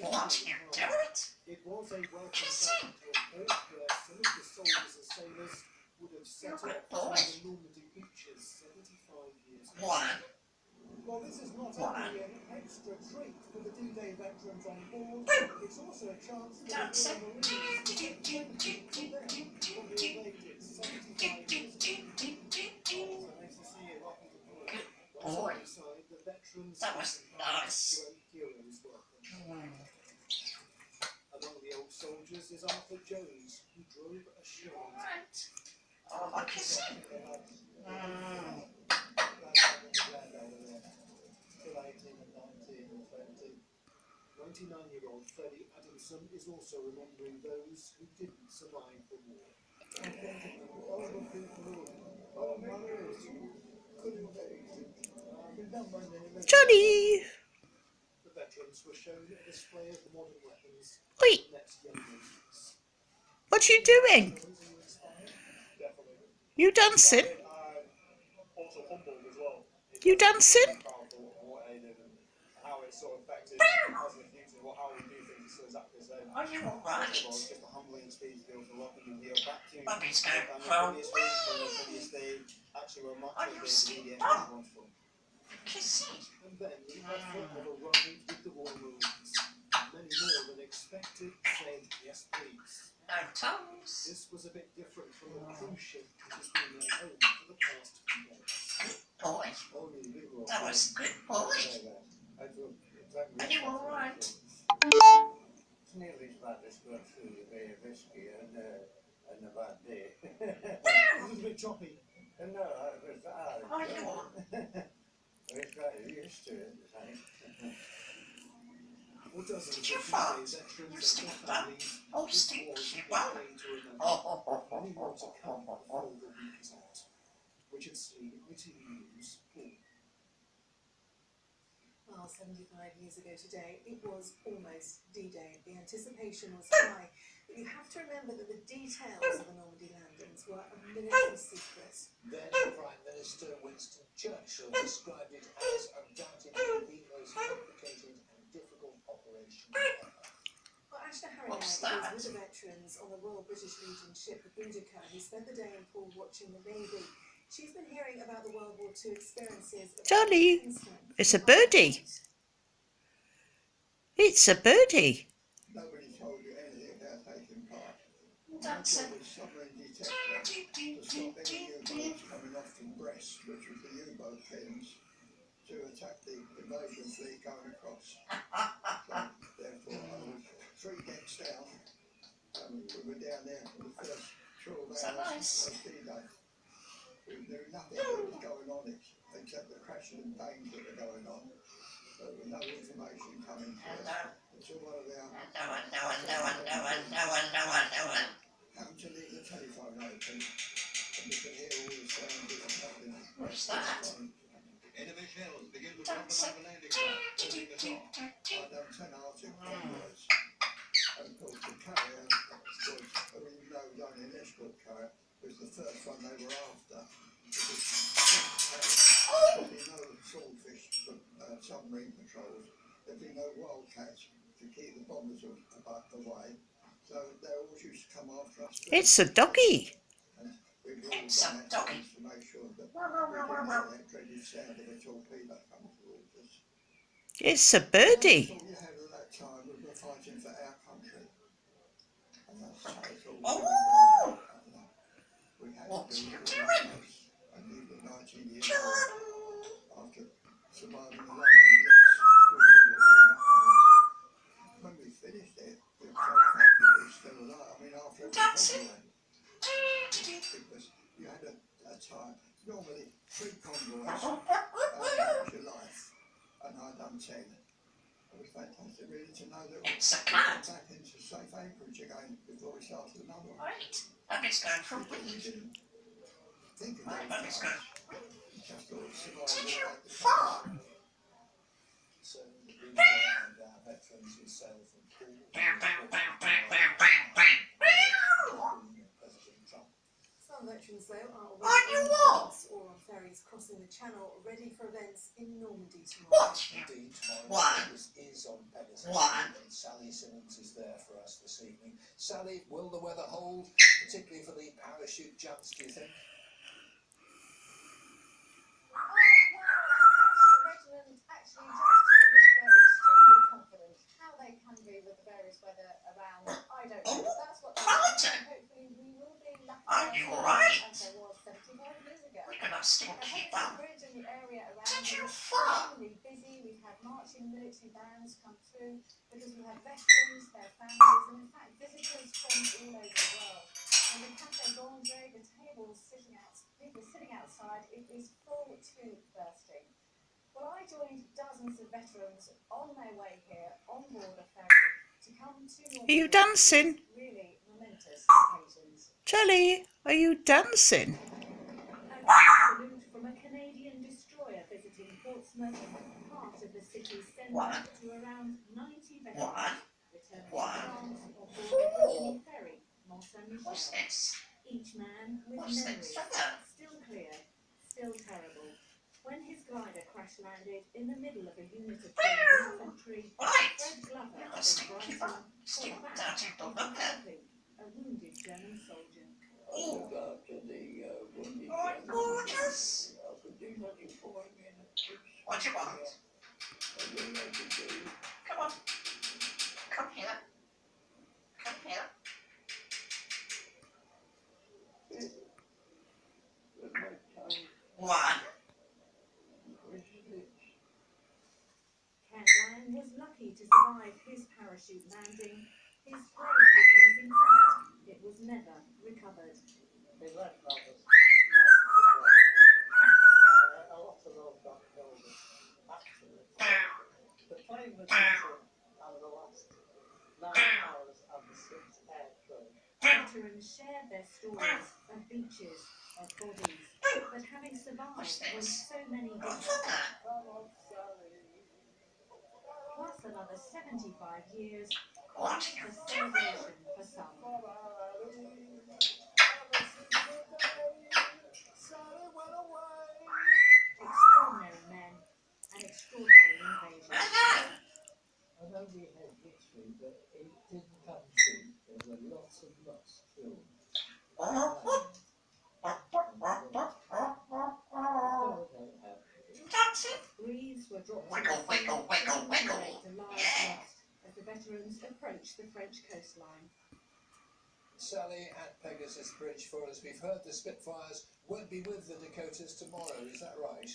What? You do it? It was a welcome back to a port where some of the soldiers and sailors would have set up on the Normandy beaches 75 years ago. One. Well, this is not only an extra treat for the D-Day veterans on board, it's also a chance for the Royal Marines to get thank you to them for the they did 75 years ago. So nice to see you. Welcome to Port. Boy. Inside, the veterans That was nice. great heroes welcome. Among the old soldiers is Arthur Jones, who drove a Chevy. Right. Oh, look at it. 99-year-old Freddie Adamson is also remembering those who didn't survive the war. Johnny! The veterans were shown a display of modern weapons. Oi! What you doing? You dancing? You dancing? Are you alright? Bobby's going from me. Are you asleep? Oh, kiss it. And then the offer of a ride with the Royal Marines. Many more than expected said yes please. No tongues. This was a bit different from the cruise ship which has been their home for the past few days. Boy. That was good, boy. Are you alright? It's nearly as bad as going through the Bay of Biscay and a bad day. A little bit choppy. No, it was hard. Are you alright? It's very used to it, I think. Did you fart? You stink bum. Oh, stink you bum. Oh. Richard Sleeve, Witty News. Well, 75 years ago today, it was almost D-Day. The anticipation was high. But you have to remember that the details of the Normandy landings were a military secret. Then Prime Minister Winston Churchill described it as undoubtedly the most complicated and difficult operation ever. Well, Ashna Harrigan is with the veterans on the Royal British Legion ship, the Boudica, who spent the day in pool watching the Navy. She's been hearing about the World War II experiences. Johnny, it's a birdie. It's a birdie. Nobody told you anything about taking part. Dancing. There was submarine detector to stop any U-boats coming off from Brest, which was the U-boat pens, to attack the invasion fleet going across. So, therefore, I was 3 decks down, and we were down there for the first 12 hours of D-Day. We knew nothing that was going on except the crashing and bangs that were going on. There was no information coming to us. Until one of our happened to leave the telephone open, and we could hear all the sounds that were happening. What's that? Enemy shells begin to drop Dancing. above the landing craft, holding the top. I done 10 Arctic convoys. And of course the carrier was, even though it was only an escort carrier, was the first one they were after. There'd be no swordfish for submarine patrols. There'd be no wildcats to keep the bombers away. So they always used to come after us. It's a doggy. And we'd all It's a done doggy. exercise to make sure that we didn't have that dreaded sound of a torpedo coming towards us. It's a birdie. All you had at that time was we're fighting for our country. And that's all Oh! we had What to you do. doing? And we were 19 years John! old after surviving the London Blitz. When we finished it, we were so thankful we were still alive. I mean, after it was Dancing. over, because you had a time, normally 3 convoys was your life, and I'd done 10. It was fantastic really to know that we It's a got cat. back into safe anchorage again before we started another one. Right. Bobby's going from We me. didn't think of Right, those Bobby's times. going. Just thought Did survival you like the fall? So the British and our veterans who sailed from Poole to President Trump. Some veterans, though, are On your already wall. on boats or on ferries crossing the Channel, ready for events in Normandy tomorrow. What? Indeed, tomorrow One. is is on Pegasus. One. And Sally Simmons is there for us this evening. Sally, will the weather hold, particularly for the parachute jumps, do you think? Regiment actually just told us they're extremely confident. How they can be with the various weather around, I don't know. That's what they're saying. Hopefully we will be lucky Are you alright? as there was 75 years ago. We're gonna still The keep Pegasus up. Bridge and the area around Did you it is fall? extremely busy. We've had marching military bands come through because we have veterans, their families, and in fact visitors from all over the world. And the Cafe Gondre, the tables sitting out, people sitting outside, it is full to bursting. Well, I joined dozens of veterans on their way here on board a ferry to come to Are you dancing? really momentous occasions. Jelly, are you dancing? A salute from a Canadian destroyer visiting Portsmouth, part of the city's centre, to around 90 veterans returning to France on board the Brittany ferry, Mont What's Saint-Michel. this? Each man with What's memories, this? still clear, still terrible. When his glider crash-landed in the middle of a unit of German infantry, Right. Fred Glover You're a from stinky bum. Brighton Still fought back dirty after bugger. helping a wounded German soldier. I looked after the wounded Right, gorgeous. I could do nothing for him in it. What do you want? I knew I could do. Come on. Come here. Come here. With my tongue One. with his lips. Ken Lang was lucky to survive his parachute landing. His brain was losing fire. It was never recovered. They left others. A lot of those got killed. Actually, the plane was missing and the last 9 hours of the 6th air crew. Veterans shared their stories of beaches, of bodies, but having survived when so many didn't. Come on, Sally. Plus another 75 years What are of you celebration for some. Sally went away. Extraordinary men and extraordinary invasions. I know we had history, but it didn't come true. There were lots and lots killed. Dancing? Wreaths were dropped Wiggle, to the sea wiggle, wiggle, to wiggle. commemorate the lives lost as the veterans approached the French coastline. Sally at Pegasus Bridge for us. We've heard the Spitfires won't be with the Dakotas tomorrow. Is that right?